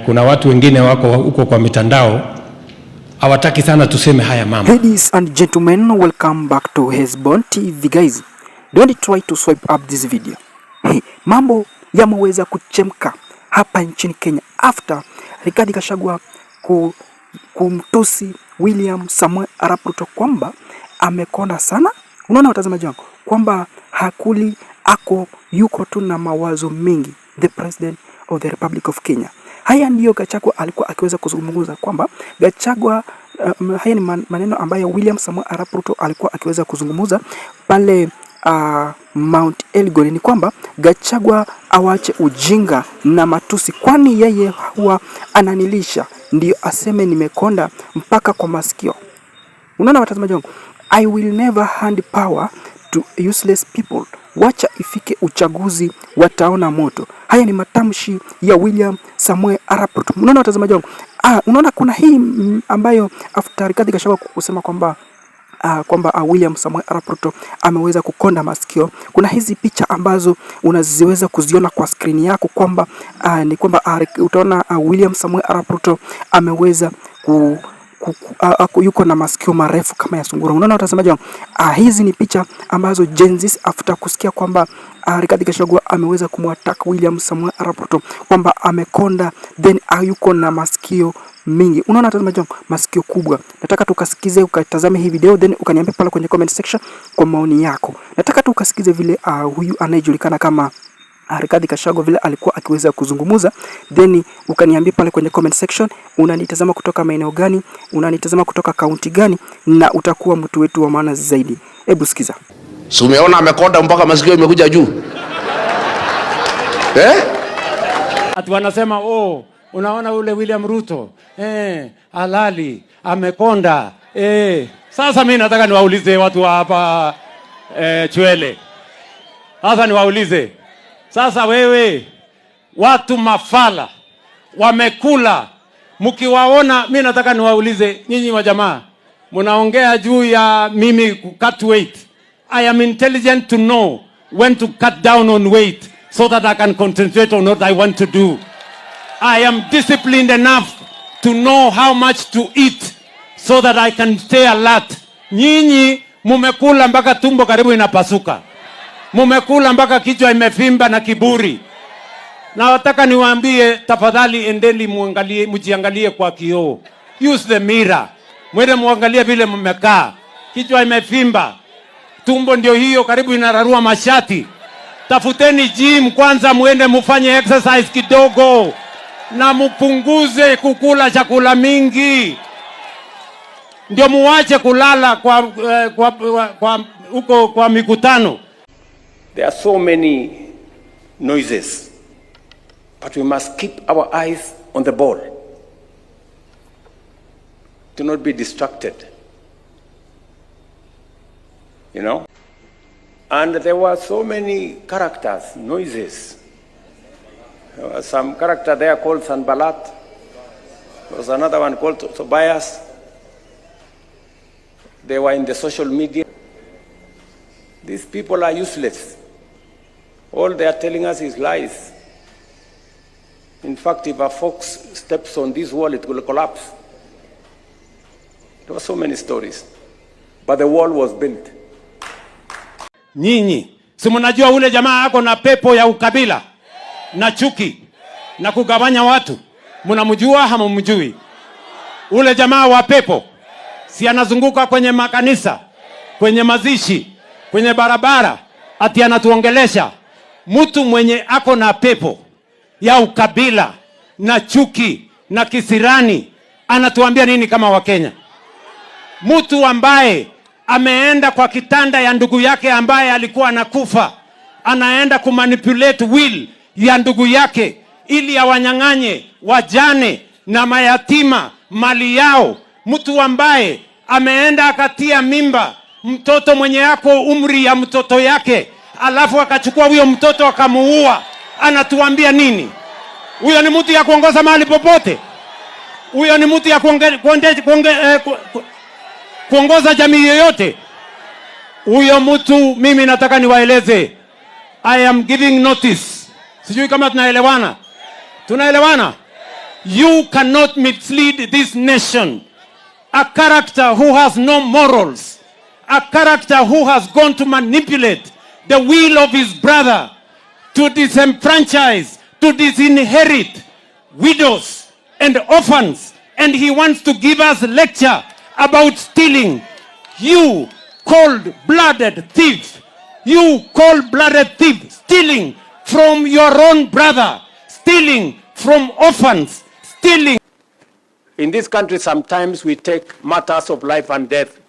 kuna watu wengine wako huko kwa mitandao hawataki sana tuseme haya mama. Ladies and gentlemen, welcome back to Hesbon TV guys. Don't try to swipe up this video. Hey, mambo yameweza kuchemka hapa nchini Kenya after Rigathi Gachagua kumtusi William Samoei Arap Ruto kwamba amekonda sana. Unaona watazamaji wangu kwamba hakuli yuko tu na mawazo mengi, the president of the Republic of Kenya. Haya ndiyo Gachagua alikuwa akiweza kuzungumza kwamba Gachagua haya ni maneno ambayo William Samoei Arap Ruto alikuwa akiweza kuzungumza pale Mount Elgon, ni kwamba Gachagua awache ujinga na matusi, kwani yeye huwa ananilisha ndio aseme nimekonda mpaka kwa masikio. Unaona watazamaji wangu, I will never hand power to useless people. Wacha ifike uchaguzi wataona moto. Haya ni matamshi ya William Samoei Arap Ruto. Unaona watazamaji wangu, unaona kuna hii ambayo after Rigathi Gachagua kusema kwamba William Samoei Arap Ruto ameweza kukonda masikio. Kuna hizi picha ambazo unaziweza kuziona kwa screen yako kwamba ni kwamba utaona William Samoei Arap Ruto ameweza yuko na masikio marefu kama ya sungura. Unaona watazamaji wangu, hizi ni picha ambazo Gen Z after kusikia kwamba Rigathi Gachagua ameweza kumwattack William Samoei Arap Ruto kwamba amekonda, then yuko na masikio mingi. Unaona watazamaji wangu, masikio kubwa. Nataka tukasikize, ukatazame hii video, then ukaniambia pale kwenye comment section kwa maoni yako. Nataka tukasikize vile huyu anayejulikana kama Rigathi Gachagua vile alikuwa akiweza kuzungumza, then ukaniambia pale kwenye comment section unanitazama kutoka maeneo gani, unanitazama kutoka kaunti gani, na utakuwa mtu wetu wa maana zaidi. Hebu sikiza. Si umeona amekonda mpaka masikio imekuja juu? Ati wanasema unaona ule William Ruto halali amekonda. Sasa mimi nataka niwaulize watu hapa Chwele. Sasa niwaulize. Sasa wewe watu mafala wamekula, mkiwaona, mimi nataka niwaulize nyinyi wa jamaa, mnaongea juu ya mimi cut weight. I am intelligent to know when to cut down on weight so that I can concentrate on what I want to do. I am disciplined enough to know how much to eat so that I can stay alert. Nyinyi mumekula mpaka tumbo karibu inapasuka. Mumekula mpaka kichwa imefimba na kiburi. Na wataka niwaambie, tafadhali endeni mjiangalie kwa kioo. Use the mirror. Mwende muangalie vile mmekaa. Kichwa imefimba. Tumbo ndio hiyo karibu inararua mashati. Tafuteni gym kwanza, muende mufanye exercise kidogo. Na mupunguze kukula chakula mingi. Ndio muache kulala kwa mikutano. There are so many noises, but we must keep our eyes on the ball. Do not be distracted. You know? And there were so many characters, noises. There was some character there called Sanballat. There was another one called Tobias. They were in the social media. These people are useless. All they are telling us is lies. In fact, if a fox steps on this wall, it will collapse. There were so many stories. But the wall was built. Nyinyi, si mnajua ule jamaa ako na pepo ya ukabila na chuki na kugawanya watu? Mnamjua ama mjui? Ule jamaa wa pepo si anazunguka kwenye makanisa, kwenye mazishi, kwenye barabara, ati anatuongelesha. Mtu mwenye ako na pepo ya ukabila na chuki na kisirani anatuambia nini kama Wakenya? Mtu ambaye ameenda kwa kitanda ya ndugu yake ambaye alikuwa anakufa, anaenda kumanipulate will ya ndugu yake ili awanyang'anye wajane na mayatima mali yao. Mtu ambaye ameenda akatia mimba mtoto mwenye yako umri ya mtoto yake, alafu akachukua huyo mtoto akamuua, anatuambia nini? Huyo ni mtu ya kuongoza mahali popote? Huyo ni mtu ya kuongoza jamii yoyote? Huyo mtu mimi nataka niwaeleze, I am giving notice. Sijui kama tunaelewana. Tunaelewana? You cannot mislead this nation. A character who has no morals, a character who has gone to manipulate the will of his brother, to disenfranchise, to disinherit widows and orphans, and he wants to give us a lecture about stealing. You cold-blooded thief, you cold-blooded thief, stealing from your own brother, stealing from orphans, stealing. In this country, sometimes we take matters of life and death